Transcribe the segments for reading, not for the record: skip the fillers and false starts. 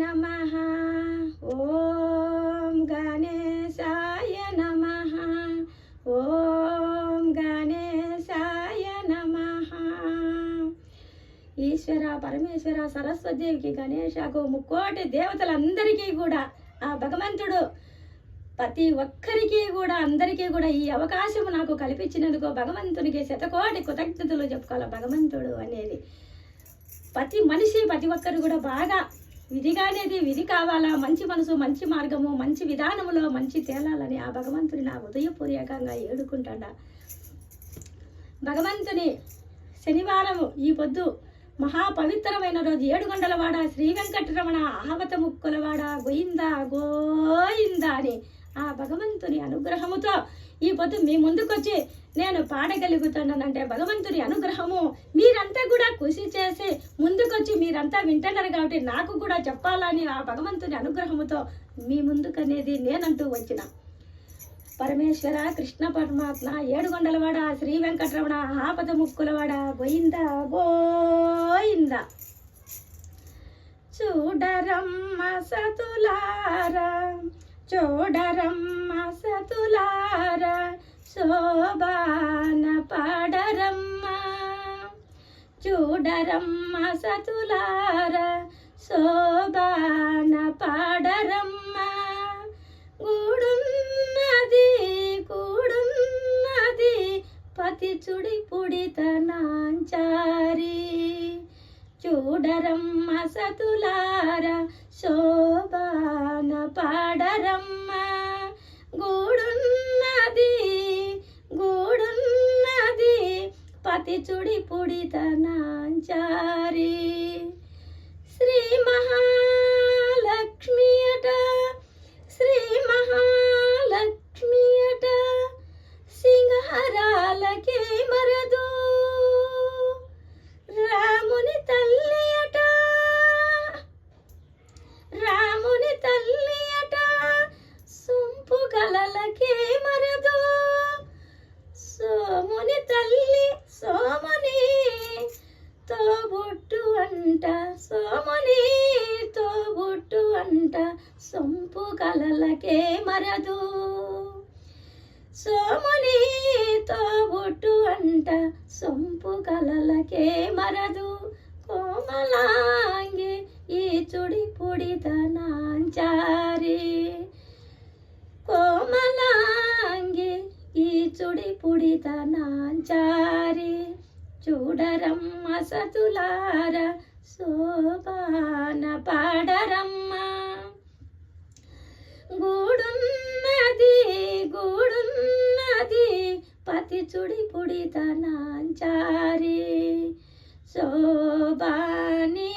నమః. ఓం గణేశాయ నమః. ఓం గణేశాయ నమః. ఈశ్వర, పరమేశ్వర, సరస్వతిదేవికి, గణేశకు, ముక్కోటి దేవతలందరికీ కూడా ఆ భగవంతుడు ప్రతి ఒక్కరికి కూడా అందరికీ కూడా ఈ అవకాశం నాకు కల్పించినందుకు భగవంతునికి శతకోటి కృతజ్ఞతలు చెప్పుకోవాలి. భగవంతుడు అనేది ప్రతి మనిషి ప్రతి ఒక్కరు కూడా బాగా విధిగా అనేది విధి కావాలా, మంచి మనసు, మంచి మార్గము, మంచి విధానములో మంచి తేలాలని ఆ భగవంతుని నా హృదయపూర్వకంగా ఏడుకుంటాడా. భగవంతుని శనివారము ఈ పొద్దు మహాపవిత్రమైన రోజు, 7 గంటలవాడ శ్రీ వెంకటరమణ ఆహవత ముక్కులవాడ గోయింద గోయింద అని ఆ భగవంతుని అనుగ్రహముతో ఈ పొద్దు మీ ముందుకొచ్చి నేను పాడగలుగుతున్నానంటే భగవంతుని అనుగ్రహము. మీరంతా కూడా కృషి చేసి ముందుకొచ్చి మీరంతా వింటున్నారు కాబట్టి నాకు కూడా చెప్పాలని ఆ భగవంతుని అనుగ్రహముతో మీ ముందుకనేది నేనంటూ వచ్చిన. పరమేశ్వర కృష్ణ పరమాత్మ 7 గంటలవాడ శ్రీ వెంకటరమణ ఆపద ముక్కులవాడ గోయింద గోయింద. చూడరమ్మ సతులారా, చూడరమ్మ సతులారా, శోభాన పాడరమ్మ. చూడరమ్మ సతులారా, శోభాన పాడరమ్మ. గూడున్నది కూడున్నది పతి చుడి పుడితనాంచారి. చూడరమ్మ సతులారా, శోభాన పాడరమ్మ. గూడున్నది గూడున్నది పతి చుడి పుడితనాంచారి. శ్రీ మహాలక్ష్మి అట, శ్రీ మహాలక్ష్మి అట, సింగారాలకే మరదు. రాముని తల్లి అట, రాముని తల్లి అట, సొంపు కలలకే మరదు. సోముని తల్లి సోముని తోబుట్టు అంట, సోముని తోబుట్టు అంట, సొంపు కలలకే మరదు. సోముని తోబుట్టు అంట, సొంపు కలలకే మరదు. కోమలాంగి ఈ చుడి పుడితనాంచారి. కోమలాంగి ఈ చుడి పుడితనాంచారి. చూడరమ్మ సతులారా, శోభాన పాడరమ్మ. గూడున్నది గూడున్నది పతి చుడి పుడితనాంచారి. శోభాని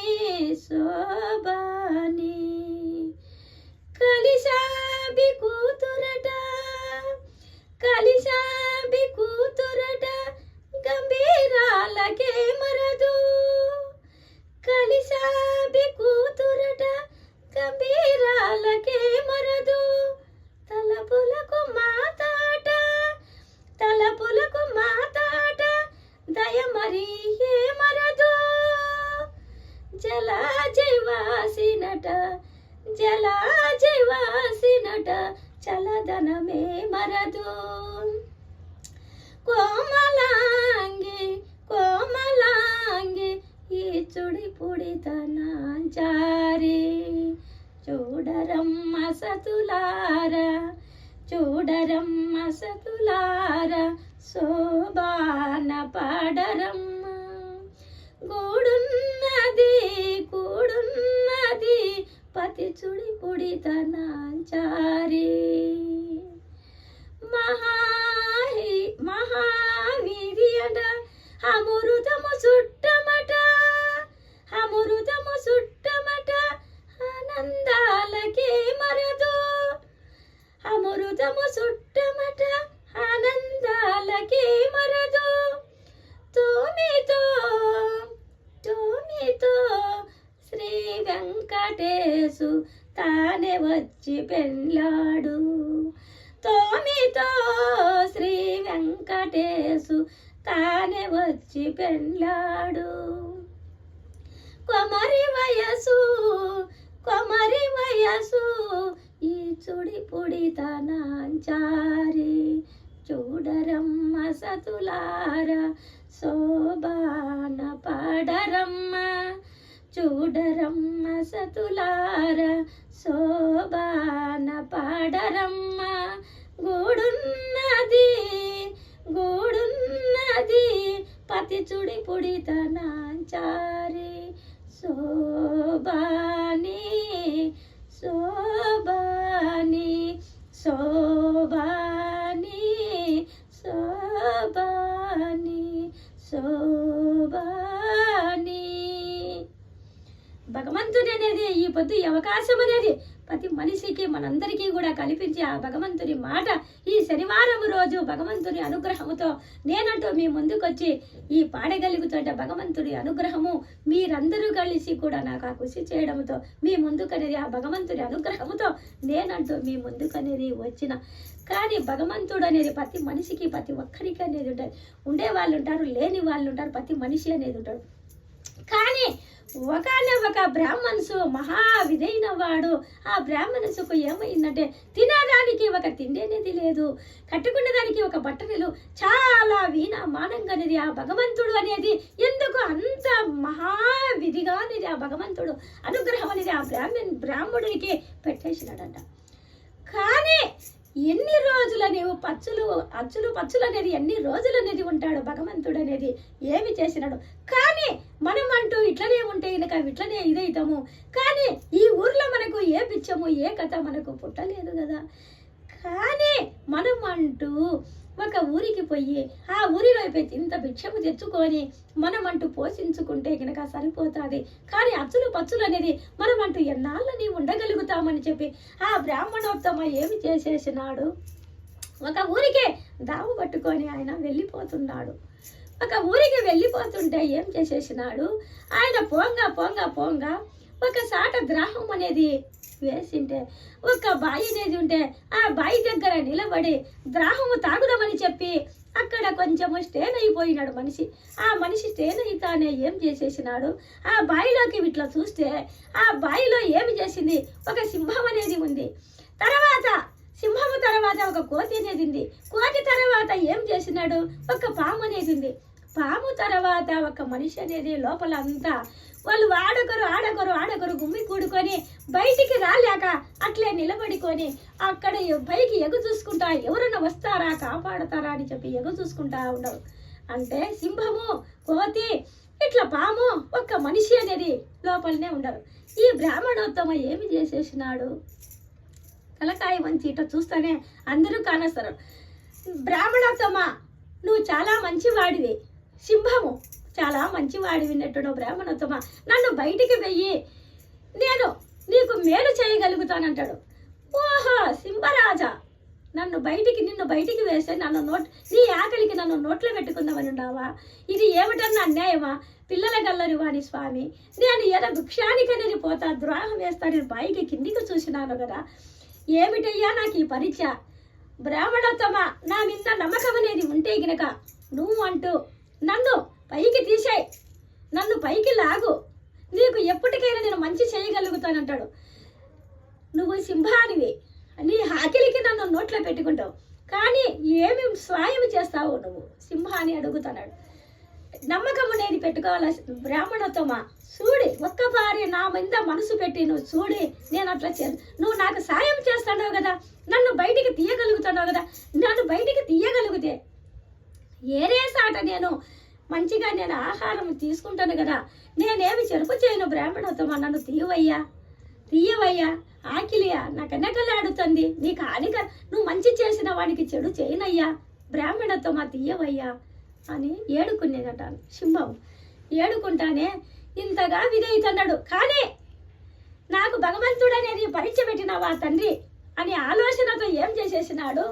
శోభాని. కలిశాబి కూతురట, కలిశాబి కూతురట, గంభీరాలకే మరదు. కలిశాబి కూతురట, గంభీరాలకే మరదు. తలపులకు మాతాట, తలపులకు మాతాట, దయమరి ఏ మరదు. జలాజైవాసినట, జలాజైవాసినట, చలదనమే మరదు. కోమలాంగి కోమలాంగి ఈ చుడి పుడితనాంచారి. చూడరమ్మ సతులారా, చూడరమ్మ సతులారా, శోభాన పాడరమ్మ. గూడున్నది కూడున్నది పతి చుడి పుడితనాంచారి. మహావీరి అట, అమృతము చుట్టమట, అమృతము చుట్టమట, ఆనందాలకే మరదు. అమృతము చుట్టమట, ఆనందాలకే మరదు. తోమితో తోమితో శ్రీ వెంకటేశు తానే వచ్చి పెళ్ళాడు. తోమితో శ్రీ వెంకటేశు తానే వచ్చి పెళ్ళాడు. కొమరి వయసు కొమరి పుడితనాంచారి చూడరమ్మ సతులార శోభాన పడరమ్మ చూడరమ్మ సతులార శోభాన పడరమ్మ గూడున్నది గూడున్నది పతి చుడి పుడితనాంచారి శోభాని శోభాని శోభాని శోభాని శోభాని. భగవంతుని అనేది ఈ పొద్దు ఈ అవకాశం అనేది ప్రతి మనిషికి మనందరికీ కూడా కల్పించి ఆ భగవంతుని మాట ఈ శనివారం రోజు భగవంతుని అనుగ్రహముతో నేనంటూ మీ ముందుకొచ్చి ఈ పాడగలుగుతుంటే భగవంతుడి అనుగ్రహము మీరందరూ కలిసి కూడా నాకు ఆ కృషి చేయడంతో మీ ముందుకనేది ఆ భగవంతుడి అనుగ్రహముతో నేనంటూ మీ ముందుకనేది వచ్చిన. కానీ భగవంతుడు అనేది ప్రతి మనిషికి ప్రతి ఒక్కరికి అనేది ఉంటుంది. ఉండే వాళ్ళు ఉంటారు, లేని వాళ్ళు ఉంటారు, ప్రతి మనిషి అనేది ఉంటాడు. కానీ ఒక బ్రాహ్మణసు మహా విధైన వాడు. ఆ బ్రాహ్మణసుకు ఏమైందంటే తినడానికి ఒక తిండి అనేది లేదు, కట్టుకునే దానికి ఒక బట్టలు చాలా వీణమానంగా అనేది ఆ భగవంతుడు అనేది ఎందుకు అంత మహావిధిగా అనేది ఆ భగవంతుడు అనుగ్రహం అనేది ఆ బ్రాహ్మణుడికి పెట్టేసినాడంట. కానీ ఎన్ని రోజులు అనేవి పచ్చులు అనేది ఎన్ని రోజులు అనేది ఉంటాడు భగవంతుడు అనేది ఏమి చేసినాడు. కానీ మనం అంటూ ఇట్లనే ఉంటే కనుక ఇట్లనే ఇదైతాము. కానీ ఈ ఊర్లో మనకు ఏ పిచ్చము ఏ కథ మనకు పుట్టలేదు కదా. కానీ మనం అంటూ ఒక ఊరికి పోయి ఆ ఊరిలో ఇంత భిక్షము తెచ్చుకొని మనం అంటూ పోషించుకుంటే కనుక సరిపోతుంది. కానీ పచ్చులు అనేది మనం అంటూ ఎన్నాళ్ళని ఉండగలుగుతామని చెప్పి ఆ బ్రాహ్మణోత్తమ ఏమి చేసేసినాడు, ఒక ఊరికే దావు పట్టుకొని ఆయన వెళ్ళిపోతున్నాడు. ఒక ఊరికి వెళ్ళిపోతుంటే ఏం చేసేసినాడు ఆయన పోంగా ఒక సాట ద్రాహం అనేది వేసింటే ఒక బాయి అనేది ఉంటే ఆ బాయి దగ్గర నిలబడి ద్రాహము తాగుదామని చెప్పి అక్కడ కొంచెము స్టేన్ అయిపోయినాడు మనిషి. ఆ మనిషి స్టేన్ అయితానే ఏం చేసేసినాడు ఆ బాయిలోకి ఇట్లా చూస్తే ఆ బాయిలో ఏమి చేసింది, ఒక సింహం అనేది ఉంది. సింహము తర్వాత ఒక కోతి అనేది ఉంది. కోతి తర్వాత ఏం చేసినాడు, ఒక పాము అనేది ఉంది. పాము తర్వాత ఒక మనిషి అనేది లోపల అంతా వాళ్ళు ఆడకరు గుమ్మి కూడుకొని బయటికి రాలేక అట్లే నిలబడుకొని అక్కడ పైకి ఎగు చూసుకుంటా ఎవరన్నా వస్తారా కాపాడతారా అని చెప్పి ఎగు చూసుకుంటా ఉండవు. అంటే సింహము కోతి ఇట్లా పాము ఒక్క మనిషి అనేది లోపలనే ఉండరు. ఈ బ్రాహ్మణోత్తమ ఏమి చేసేసినాడు, తలకాయ వంచి ఇట్లా చూస్తేనే అందరూ కానస్తారు. బ్రాహ్మణోత్తమ నువ్వు చాలా మంచివాడివి, సింహము చాలా మంచివాడివి నెట్టుడు బ్రాహ్మణోత్తమ నన్ను బయటికి వెయ్యి, నేను నీకు మేలు చేయగలుగుతానంటాడు. ఓహో సింహరాజా నిన్ను బయటికి వేస్తే నీ ఆకలికి నన్ను నోట్లో పెట్టుకుందామని ఉన్నావా? ఇది ఏమిటన్నా అన్యాయమా? పిల్లల గల్లరి వాణి స్వామి, నేను ఏదో భిక్షానికి అనేది పోతా ద్రోహం వేస్తా, నేను పైకి కిందికి చూసినాను కదా, ఏమిటయ్యా నాకు ఈ పరీక్ష? బ్రాహ్మణోత్తమ నా మీద నమ్మకం అనేది ఉంటే గినక నువ్వు అంటూ నన్ను పైకి తీసేయ్, నన్ను పైకి లాగు, నీకు ఎప్పటికైనా నేను మంచి చేయగలుగుతానంటాడు. నువ్వు సింహానివి, నీ ఆకలికి నన్ను నోట్లో పెట్టుకుంటావు, కానీ ఏమి స్వాయం చేస్తావు నువ్వు సింహాన్ని అడుగుతున్నాడు. నమ్మకం అనేది పెట్టుకోవాల బ్రాహ్మణోత్తమ. చూడి ఒక్కసారి నా మీద మనసు పెట్టి నువ్వు చూడి, నేను అట్లా నువ్వు నాకు సాయం చేస్తున్నావు కదా, నన్ను బయటికి తీయగలుగుతున్నావు కదా, నన్ను బయటికి తీయగలిగితే ఏరే సాట నేను మంచిగా నేను ఆహారం తీసుకుంటాను కదా, నేనేమి చెరుపు చేయను బ్రాహ్మణోత్తమ, నన్ను తీయవయ్యా ఆకిలియా నాకు ఎన్నకలాడుతుంది, నీకు హానిక నువ్వు మంచి చేసిన వాడికి చెడు చేయనయ్యా, బ్రాహ్మణోత్తమ తీయవయ్యా అని ఏడుకునేదట సింహం. ఏడుకుంటానే ఇంతగా విధేయుతున్నాడు. కానీ నాకు భగవంతుడు అనేది పరీక్ష పెట్టినవా తండ్రి అని ఆలోచనతో ఏం చేసేసినాడు,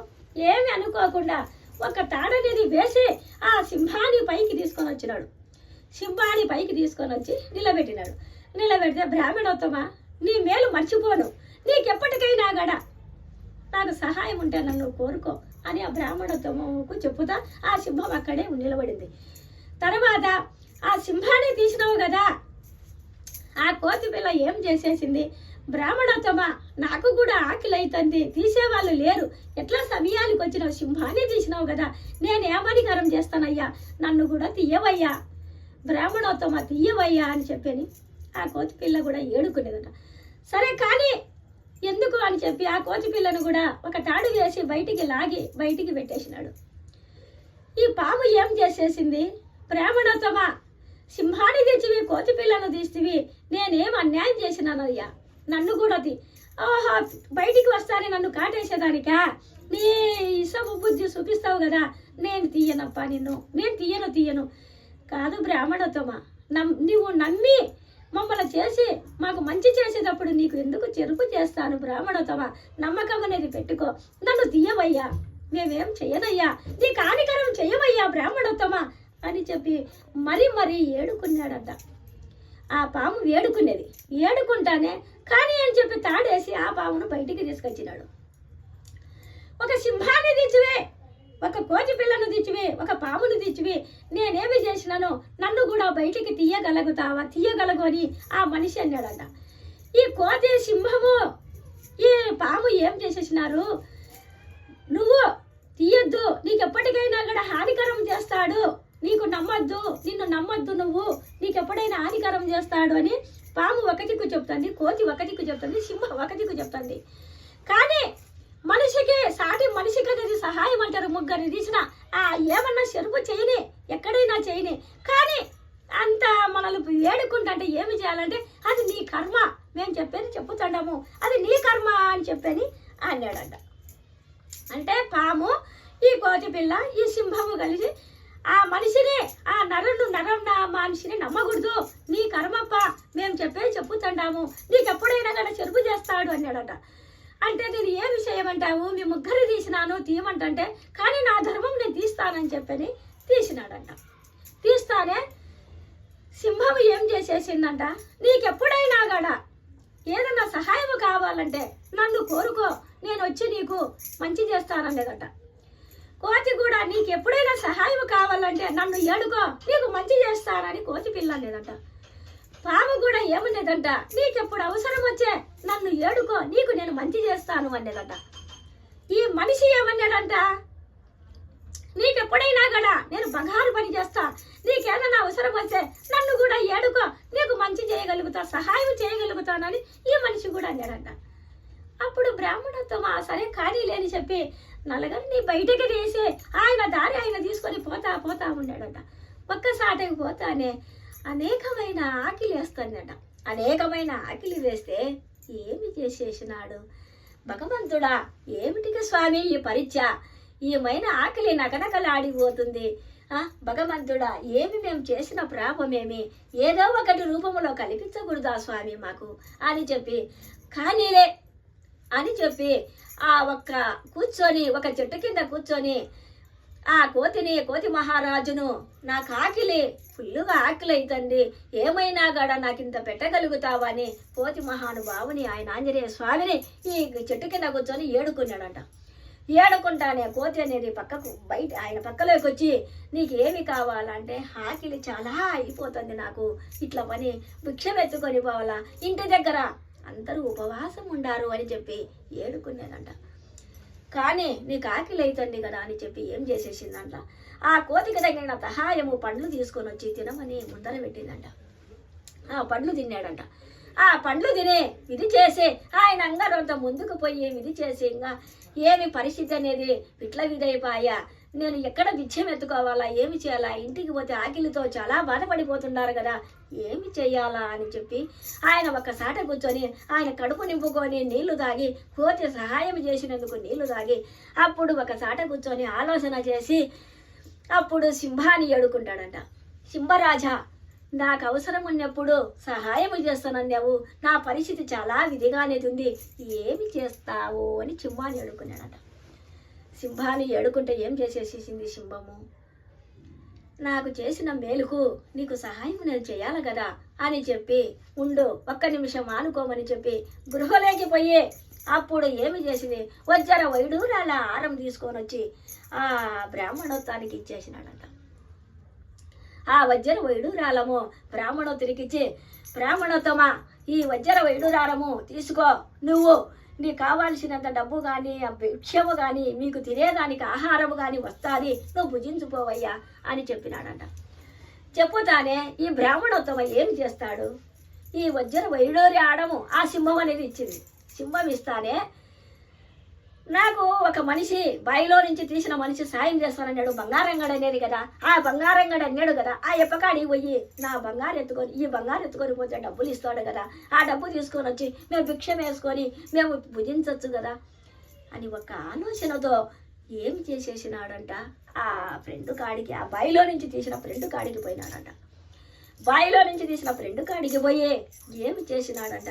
ఏమి అనుకోకుండా ఒక తాడనేది వేసి ఆ సింహాన్ని పైకి తీసుకొని వచ్చినాడు. సింహాన్ని పైకి తీసుకొని వచ్చి నిలబెట్టినాడు. నిలబెడితే బ్రాహ్మణోత్తమ నీ మేలు మర్చిపోను, నీకెప్పటికైనా గడ నాకు సహాయం ఉంటే నన్ను కోరుకో అని ఆ బ్రాహ్మణోత్తమకు చెప్పుతా ఆ సింహం అక్కడే నిలబడింది. తర్వాత ఆ సింహాన్ని తీసినావు కదా, ఆ కోతి పిల్ల ఏం చేసేసింది, బ్రాహ్మణోత్తమ నాకు కూడా ఆకలి అవుతుంది, తీసేవాళ్ళు లేరు, ఎట్లా సమయానికి వచ్చినావు, సింహాన్ని తీసినావు కదా, నేనేమనికరం చేస్తానయ్యా, నన్ను కూడా తీయవయ్యా, బ్రాహ్మణోత్తమ తీయవయ్యా అని చెప్పని ఆ కోతి పిల్ల కూడా ఏడుకునేదట. సరే కానీ ఎందుకు అని చెప్పి ఆ కోతి పిల్లను కూడా ఒక తాడు వేసి బయటికి లాగి బయటికి పెట్టేసినాడు. ఈ పాము ఏం చేసేసింది, బ్రాహ్మణోత్తమ సింహాన్ని తెచ్చివి, కోతి పిల్లను తీసివి, నేనేం అన్యాయం చేసినానయ్యా, నన్ను కూడా ఓహో బయటికి వస్తానే నన్ను కాటేసేదానికా, నీ ఇసము బుద్ధి చూపిస్తావు కదా, నేను తీయనప్పా నిన్ను, నేను తీయను కాదు బ్రాహ్మణోత్తమ, నువ్వు నమ్మి మమ్మల్ని చేసి మాకు మంచి చేసేటప్పుడు నీకు ఎందుకు చెరుపు చేస్తాను బ్రాహ్మణోత్తమ, నమ్మకం అనేది పెట్టుకో, నన్ను తీయవయ్యా, మేమేం చెయ్యనయ్యా, నీ కానికరం చెయ్యవయ్యా బ్రాహ్మణోత్తమ అని చెప్పి మరీ ఏడుకున్నాడంట. ఆ పాము ఏడుకునేది, ఏడుకుంటానే కానీ అని చెప్పి తాడేసి ఆ పామును బయటికి తీసుకొచ్చినాడు. ఒక సింహాన్ని తెచ్చివే, ఒక కోతి పిల్లను తెచ్చివే, ఒక పామును తెచ్చివే, నేనేమి చేసినాను, నన్ను కూడా బయటికి తీయగలగు అని ఆ మనిషి అన్నాడంట. ఈ కోతి సింహము ఈ పాము ఏం చేసేసినారు, నువ్వు తీయొద్దు, నీకు ఎప్పటికైనా కూడా హానికరం చేస్తాడు, నీకు నమ్మద్దు, నిన్ను నమ్మద్దు, నువ్వు నీకు ఎప్పుడైనా హానికరం చేస్తాడు అని పాము ఒక దిక్కు చెప్తుంది, కోతి ఒక దిక్కు చెప్తుంది, సింహం ఒక దిక్కు చెప్తుంది. కానీ మనిషికి సాటి మనిషికి అనేది సహాయం అంటారు, ముగ్గురిని తీసిన ఏమన్నా చెరుపు చేయని, ఎక్కడైనా చేయని, కానీ అంత మనల్ని ఏడుకుంటే ఏమి చేయాలంటే అది నీ కర్మ, మేము చెప్పేది చెప్పుతాము, అది నీ కర్మ అని చెప్పని అన్నాడంట. అంటే పాము, ఈ కోతి పిల్ల, ఈ సింహము కలిసి ఆ మనిషిని, ఆ నరం మనిషిని నమ్మకూడదు, నీ కర్మప్ప, మేము చెప్పేది చెప్పుతాము, నీకు ఎప్పుడైనా కానీ చెరుపు చేస్తాడు అన్నాడట. అంటే నేను ఏ విషయం అంటావు, మీ ముగ్గురు తీసినాను తీయమంటే, కానీ నా ధర్మం నేను తీస్తానని చెప్పని తీసినాడంట. తీస్తానే సింహం ఏం చేసేసిందంట, నీకెప్పుడైనా కూడా ఏదన్నా సహాయం కావాలంటే నన్ను కోరుకో, నేను వచ్చి నీకు మంచి చేస్తాననేదట. కోతి కూడా నీకు ఎప్పుడైనా సహాయం కావాలంటే నన్ను ఏడుకో, నీకు మంచి చేస్తానని కోతి పిల్ల అనేదట. పాము కూడా ఏమనేదంట, నీకెప్పుడు అవసరం వచ్చే నన్ను ఏడుకో, నీకు నేను మంచి చేస్తాను అనేదట. ఈ మనిషి ఏమన్నాడంట, నీకెప్పుడైనా కూడా నేను బంగారు పని చేస్తా, నీకేదైనా అవసరం వచ్చే నన్ను కూడా ఏడుకో, నీకు మంచి చేయగలుగుతా, సహాయం చేయగలుగుతానని ఈ మనిషి కూడా అన్నాడంట. అప్పుడు బ్రాహ్మణోత్తమ సరే కానీ లేని చెప్పి నలుగురిని బయటకి తీసి ఆయన దారి ఆయన తీసుకొని పోతా ఉన్నాడట. ఒక్కసారికి పోతానే అనేకమైన ఆకిలి వేస్తాడట. అనేకమైన ఆకిలి వేస్తే ఏమి చేసేసినాడు, భగవంతుడా ఏమిటికి స్వామి ఈ పరీక్ష, ఈమైన ఆకలి నకనకలాడిపోతుంది, భగవంతుడా ఏమి మేము చేసిన పాపమేమి, ఏదో ఒకటి రూపంలో కల్పించకూడదా స్వామి మాకు అని చెప్పి, కానీలే అని చెప్పి ఒక చెట్టు కింద కూర్చొని ఆ కోతి మహారాజును, నాకు ఆకిలి ఫుల్లుగా ఆకలి అవుతుంది, ఏమైనా కూడా నాకు ఇంత పెట్టగలుగుతావా అని కోతి మహానుభావుని ఆయన ఆంజనేయ స్వామిని ఈ చెట్టు కింద కూర్చొని ఏడుకున్నాడంట. ఏడుకుంటానే కోతి అనేది బయట ఆయన పక్కలోకి వచ్చి, నీకు ఏమి కావాలంటే, ఆకిలి చాలా అయిపోతుంది నాకు, ఇట్లా పని భిక్షం ఎత్తుకొని పోవాలా, ఇంటి దగ్గర అందరూ ఉపవాసం ఉండారు అని చెప్పి ఏడుకునేదంట. కానీ నీకు ఆకలి అవుతుంది కదా అని చెప్పి ఏం చేసేసిందంట, ఆ కోతికి తగిన సహాయము పండ్లు తీసుకొని వచ్చి తినమని ముందర పెట్టిందంట. ఆ పండ్లు తిన్నాడంట. ఆ పండ్లు తినే ఇది చేసి ఆయన అంగారంతా ముందుకు పోయి ఇది చేసి ఇంకా ఏమి పరిస్థితి అనేది ఇట్లా విధైపోయా, నేను ఎక్కడ బిచ్చం ఎత్తుకోవాలా, ఏమి చేయాలా, ఇంటికి పోతే ఆకిలితో చాలా బాధపడిపోతున్నారు కదా, ఏమి చేయాలా అని చెప్పి ఆయన ఒక్కసాట కూర్చొని ఆయన కడుపు నింపుకొని నీళ్లు తాగి, కోతి సహాయం చేసినందుకు నీళ్లు తాగి, అప్పుడు ఒకసాట కూర్చొని ఆలోచన చేసి అప్పుడు సింహాన్ని ఏడుకుంటాడంట. సింహరాజా, నాకు అవసరం ఉన్నప్పుడు సహాయం చేస్తానన్నావు, నా పరిస్థితి చాలా విధిగానే ఉంది, ఏమి చేస్తావు అని సింహాన్ని ఏడుకున్నాడట. సింహాన్ని ఏడుకుంటే ఏం చేసేసేసింది సింహము, నాకు చేసిన మేలుకు నీకు సహాయం నేను చేయాలి కదా అని చెప్పి, ఉండు ఒక్క నిమిషం ఆనుకోమని చెప్పి గృహలోకి పోయి అప్పుడు ఏమి చేసింది, వజ్ర వైడూరాల ఆరం తీసుకొని వచ్చి ఆ బ్రాహ్మణోత్తానికి ఇచ్చేసినాడంట. ఆ వజ్ర వైడూరాలము బ్రాహ్మణోత్తరికి ఇచ్చి, బ్రాహ్మణోత్తమ ఈ వజ్ర వైడూర్యాడము తీసుకో, నువ్వు నీకు కావాల్సినంత డబ్బు కానీ భిక్షము కానీ మీకు తినేదానికి ఆహారము కానీ వస్తుంది, నువ్వు భుజించుకోవయ్యా అని చెప్పినాడంట. చెప్పుతానే ఈ బ్రాహ్మణోత్తమ ఏం చేస్తాడు, ఈ వజ్ర వైడూర్యాడము ఆ సింహం అనేది ఇచ్చింది. సింహం ఇస్తానే నాకు ఒక మనిషి బాయిలో నుంచి తీసిన మనిషి సాయం చేస్తానన్నాడు, బంగారంగడు అనేది కదా, ఆ బంగారంగడు అన్నాడు కదా, ఆ ఎప్పకాడికి పోయి నా బంగారు ఎత్తుకొని ఈ బంగారు ఎత్తుకొని పోతే డబ్బులు ఇస్తాడు కదా, ఆ డబ్బు తీసుకొని వచ్చి మేము భిక్షం వేసుకొని మేము భుజించవచ్చు కదా అని ఒక ఆలోచనతో ఏం చేసేసినాడంట, ఆ ఫ్రెండ్ కాడికి, ఆ బాయిలో నుంచి తీసిన ఫ్రెండ్ కాడికి పోయినాడంట. బాయిలో నుంచి తీసిన ఫ్రెండ్ కాడికి పోయి ఏమి చేసినాడంట,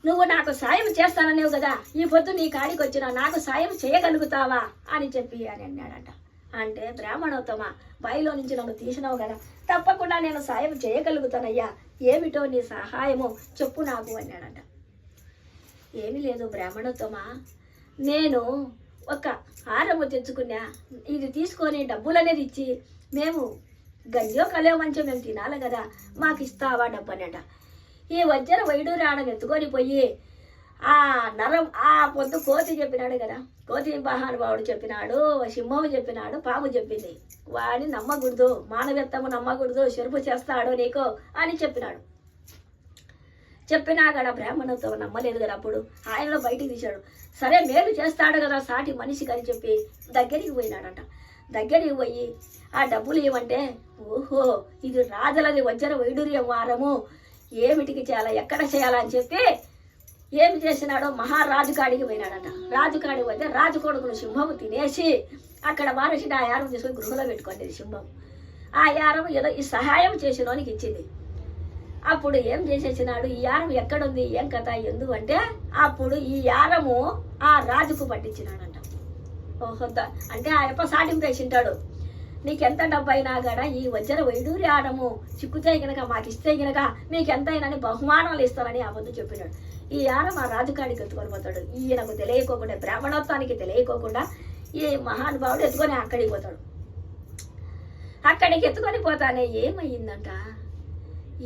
నువ్వు నాకు సాయం చేస్తాననేవు కదా, ఈ పొద్దు నీ కాడికి వచ్చినా నాకు సాయం చేయగలుగుతావా అని చెప్పి అని అన్నాడంట. అంటే బ్రాహ్మణోత్తమ బాయిలో నుంచి నన్ను తీసినావు కదా, తప్పకుండా నేను సాయం చేయగలుగుతానయ్యా, ఏమిటో నీ సహాయము చెప్పు నాకు అన్నాడంట. ఏమీ లేదు బ్రాహ్మణోత్తమ, నేను ఒక హారము తెచ్చుకున్నా, ఇది తీసుకొని డబ్బులు అనేది ఇచ్చి మేము గంజో కలేవ మంచం మేము తినాలి కదా, మాకు ఇస్తావా డబ్బు అన్నట. ఈ వజ్ర వైడూర్యాడం ఎత్తుకొని పోయి ఆ నరం ఆ పొద్దు కోతి చెప్పినాడు కదా, కోతి మహానుభావుడు చెప్పినాడు, సింహము చెప్పినాడు, పాము చెప్పింది, వాడిని నమ్మకూడదు, మానవత్వము నమ్మకూడదు, చెరుపు చేస్తాడు నీకు అని చెప్పినాడు. చెప్పినా కదా బ్రాహ్మణుతో నమ్మలేదు కదా, అప్పుడు ఆయనలో బయటికి తీశాడు. సరే మేలు చేస్తాడు కదా సాటి మనిషికి అని చెప్పి దగ్గరికి పోయినాడంట. దగ్గరికి పోయి ఆ డబ్బులు ఏమంటే, ఓహో ఇది రాజలది వజ్ర వైడూర్యం వారము, ఏమిటికి చేయాలా ఎక్కడ చేయాలా అని చెప్పి ఏమి చేసినాడో మహారాజు కాడికి పోయినాడట. రాజు కాడికి పోతే రాజు కొడుకును సింహము తినేసి అక్కడ వారసిని ఆ యారం తీసుకొని గృహలో పెట్టుకోండి సింహం. ఆ యారం ఏదో ఈ సహాయం చేసినోనికి ఇచ్చింది. అప్పుడు ఏం చేసేసినాడు, ఈ యారం ఎక్కడుంది ఏం కథ ఎందుకు అంటే అప్పుడు ఈ యారము ఆ రాజుకు పట్టించినాడంట. ఓహో అంటే ఆ యప్ప సాటింపు వేసింటాడు, నీకెంత డబ్బు అయినా కూడా ఈ వజ్ర వైడూర్యాడము చిక్కుతే గనక మాకు ఇస్తే గనక మీకెంతైనా బహుమానాలు ఇస్తానని ఆ పొద్దు చెప్పినాడు. ఈ యారం ఆ రాజుకాడికి ఎత్తుకొని పోతాడు. ఈయనకు తెలియకోకుండా, బ్రాహ్మణోత్వానికి తెలియకోకుండా ఈ మహానుభావుడు ఎత్తుకొని అక్కడికి పోతాడు. అక్కడికి ఎత్తుకొని పోతానే ఏమయ్యిందంట,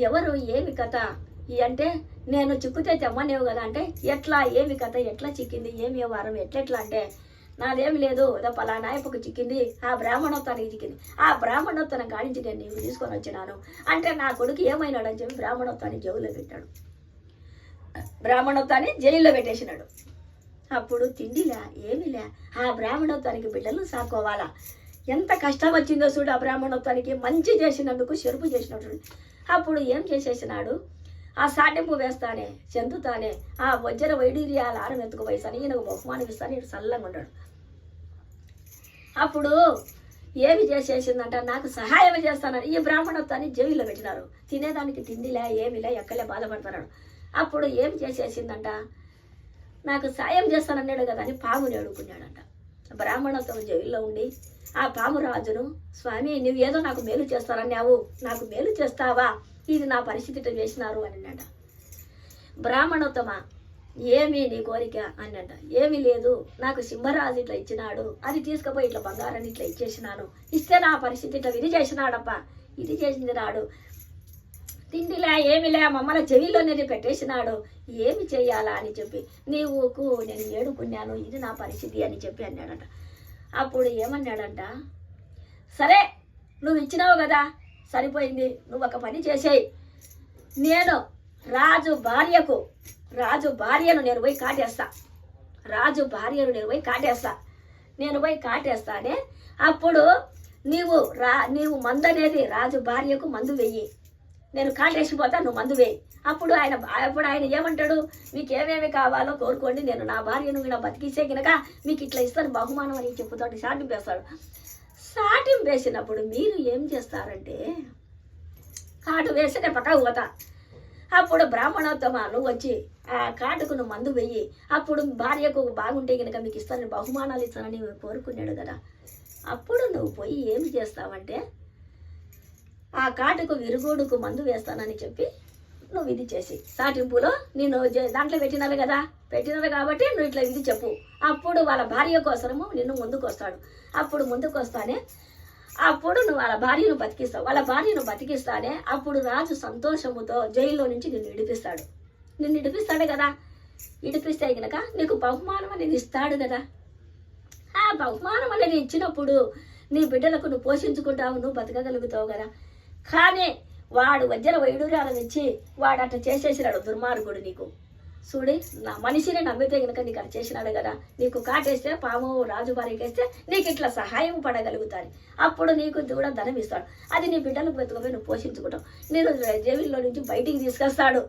ఎవరు ఏమి కథ అంటే నేను చిక్కుతే తెమ్మనేవు కదా అంటే ఎట్లా ఏమి కథ ఎట్లా చిక్కింది ఏమి వారం ఎట్లెట్లా అంటే నాదేమి లేదు, ఏదో పలానా ఆయపకు చిక్కింది, ఆ బ్రాహ్మణోత్వానికి చిక్కింది, ఆ బ్రాహ్మణోత్వం కాడించి నేను నీకు తీసుకొని వచ్చినాను అంటే నా కొడుకు ఏమైనాడు అని చెప్పి బ్రాహ్మణోత్వాన్ని జైల్లో పెట్టాడు. బ్రాహ్మణోత్వాన్ని జైల్లో పెట్టేసినాడు. అప్పుడు తిండిలే ఏమిలే, ఆ బ్రాహ్మణోత్వానికి బిడ్డలు సాకోవాలా, ఎంత కష్టం వచ్చిందో చూడు ఆ బ్రాహ్మణోత్వానికి, మంచి చేసినందుకు చెరుపు చేసినట్టు. అప్పుడు ఏం చేసేసినాడు, ఆ సాటింపు వేస్తానే చెందుతానే ఆ వజ్ర వైడూర్యాల ఆరం ఎత్తుకుపోయిస్తాను, ఈయనకు బహుమానం ఇస్తాను, ఇటు చల్లంగా ఉంటాడు. అప్పుడు ఏమి చేసేసిందంట, నాకు సహాయం చేస్తానని ఈ బ్రాహ్మణోత్వాన్ని జైల్లో పెట్టినారు. తినేదానికి తిండిలే ఏమిలే ఎక్కలే బాధపడుతున్నాడు. అప్పుడు ఏం చేసేసిందంట, నాకు సాయం చేస్తానన్నాడు కదా అని పాముని అడుగుకున్నాడంట. బ్రాహ్మణోత్వం జైల్లో ఉండి ఆ పాము రాజును, స్వామి నువ్వు ఏదో నాకు మేలు చేస్తానన్నావు, నాకు మేలు చేస్తావా, ఇది నా పరిస్థితి చేసినారు అని అన్నాడ. బ్రాహ్మణోత్తమ ఏమి నీ కోరిక అన్నట. ఏమీ లేదు, నాకు సింహరాజు ఇట్లా ఇచ్చినాడు, అది తీసుకుపోయి ఇట్లా బంగారాన్ని ఇట్లా ఇచ్చేసినాను, ఇస్తే నా పరిస్థితి ఇట్లా ఇది చేసినాడప్ప, ఇది చేసింది నాడు, తిండిలే ఏమిలే మమ్మల్ని చెవిలోనేది పెట్టేసినాడు, ఏమి చెయ్యాలా అని చెప్పి నీవుకు నేను ఏడుకున్నాను, ఇది నా పరిస్థితి అని చెప్పి అన్నాడట. అప్పుడు ఏమన్నాడంట, సరే నువ్వు ఇచ్చినావు కదా సరిపోయింది, నువ్వు ఒక పని చేసేయి, నేను రాజు భార్యను నేను పోయి కాటేస్తా, నేను పోయి కాటేస్తానే, అప్పుడు నీవు మందు అనేది రాజు భార్యకు మందు వెయ్యి, నేను కాటేసిపోతా నువ్వు మందు వేయి. అప్పుడు ఆయన ఏమంటాడు, మీకు ఏమేమి కావాలో కోరుకోండి, నేను నా భార్యను ఇలా బతికిసే కనుక మీకు ఇట్లా ఇస్తాను బహుమానం అని చెప్పుతాడు, సాటింపు వేస్తాడు. సాటింపు వేసినప్పుడు మీరు ఏం చేస్తారంటే కాటు వేసి నేను పక్కకు పోతా, అప్పుడు బ్రాహ్మణోత్తమ నువ్వు వచ్చి ఆ కాటుకు నువ్వు మందు వెయ్యి, అప్పుడు భార్యకు బాగుంటే కనుక మీకు ఇస్తాను బహుమానాలు ఇస్తానని కోరుకున్నాడు కదా. అప్పుడు నువ్వు పోయి ఏం చేస్తావంటే ఆ కాటుకు విరుగుడుకు మందు వేస్తానని చెప్పి నువ్వు ఇది చేసి సాటింపులో నేను దాంట్లో పెట్టినారు కాబట్టి నువ్వు ఇట్లా ఇది చెప్పు, అప్పుడు వాళ్ళ భార్య కోసము నిన్ను ముందుకు వస్తాడు. అప్పుడు ముందుకు వస్తానే అప్పుడు నువ్వు వాళ్ళ భార్యను బతికిస్తావు. వాళ్ళ భార్యను బతికిస్తానే అప్పుడు రాజు సంతోషముతో జైల్లో నుంచి నిన్ను ఇడిపిస్తాడు కదా. ఇడిపిస్తే కనుక నీకు బహుమానం అనేది ఇస్తాడు కదా. ఆ బహుమానం అనేది ఇచ్చినప్పుడు నీ బిడ్డలకు నువ్వు పోషించుకుంటావు, నువ్వు బతకగలుగుతావు కదా. కానీ వాడు వజ్ర వైడూర్యాలను ఇచ్చి వాడు అట్లా చేసేసినాడు దుర్మార్గుడు. నీకు చూడి, నా మనిషిని నమ్మితే కనుక నీకు అట్లా చేసినాడు కదా. నీకు కాటేస్తే పాము రాజు భార్యకేస్తే నీకు ఇట్లా సహాయం పడగలుగుతారు. అప్పుడు నీకు కూడా ధనం ఇస్తాడు. అది నీ బిడ్డలకు బతుకపోయి నువ్వు పోషించుకుంటావు. నేను జైల్లో నుంచి బయటికి తీసుకొస్తాడు,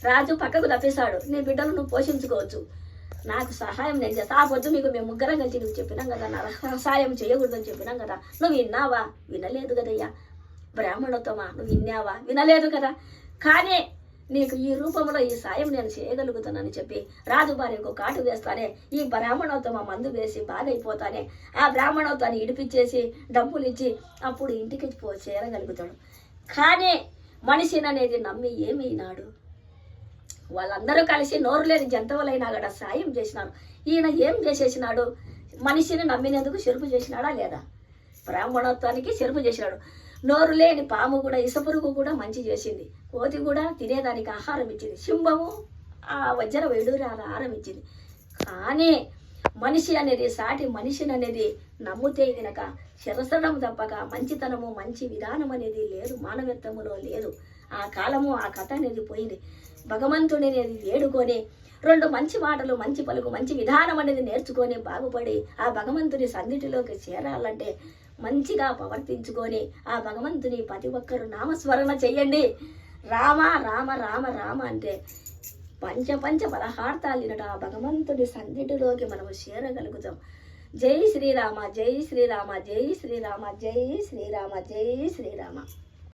రాజు పక్కకు తప్పిస్తాడు, నీ బిడ్డలు నువ్వు పోషించుకోవచ్చు. నాకు సహాయం నేను చేస్తా. ఆ పొద్దు మీకు మేము ముగ్గురం కలిసి నువ్వు చెప్పినాం కదా, నా సహాయం చేయకూడదని చెప్పినాం కదా. నువ్వు విన్నావా? వినలేదు కదయ్యా. బ్రాహ్మణోత్తమా, నువ్వు విన్నావా? వినలేదు కదా. కానీ నీకు ఈ రూపంలో ఈ సాయం నేను చేయగలుగుతానని చెప్పి రాజు భార్యకు కాటు వేస్తానే, ఈ బ్రాహ్మణోత్తమ మందు వేసి బాగైపోతానే ఆ బ్రాహ్మణోత్తాన్ని ఇడిపించేసి డబ్బులు ఇచ్చి అప్పుడు ఇంటికి చేరగలుగుతాడు. కానీ మనిషిని అనేది నమ్మి ఏమైనాడు? వాళ్ళందరూ కలిసి నోరు లేని జంతువులైనా కూడా సాయం చేసినారు. ఈయన ఏం చేసేసినాడు? మనిషిని నమ్మినందుకు చెరుపు చేసినాడా లేదా? బ్రాహ్మణోత్వానికి చెరుపు చేసినాడు. నోరు లేని పాము కూడా, ఇసపురుగు కూడా మంచి చేసింది. కోతి కూడా తినేదానికి ఆహారం ఇచ్చింది. సింహము ఆ వజ్ర వైడూర్యాల ఆహారం ఇచ్చింది. కానీ మనిషి అనేది, సాటి మనిషిని అనేది నమ్మితే గనక శరసనం తప్పక మంచితనము మంచి విధానం అనేది లేదు, మానవత్వములో లేదు. ఆ కాలము ఆ కథ అనేది పోయింది. భగవంతుని అనేది వేడుకొని రెండు మంచి మాటలు, మంచి పలుకు, మంచి విధానం అనేది నేర్చుకొని బాగుపడి ఆ భగవంతుని సన్నిధిలోకి చేరాలంటే మంచిగా ప్రవర్తించుకొని ఆ భగవంతుని ప్రతి ఒక్కరు నామస్మరణ చెయ్యండి. రామ రామ రామ రామ అంటే పంచ పదహార్థాలు ఆ భగవంతుని సన్నిధిలోకి మనము చేరగలుగుతాం. జై శ్రీరామ, జై శ్రీరామ, జై శ్రీరామ, జై శ్రీరామ, జై శ్రీరామ.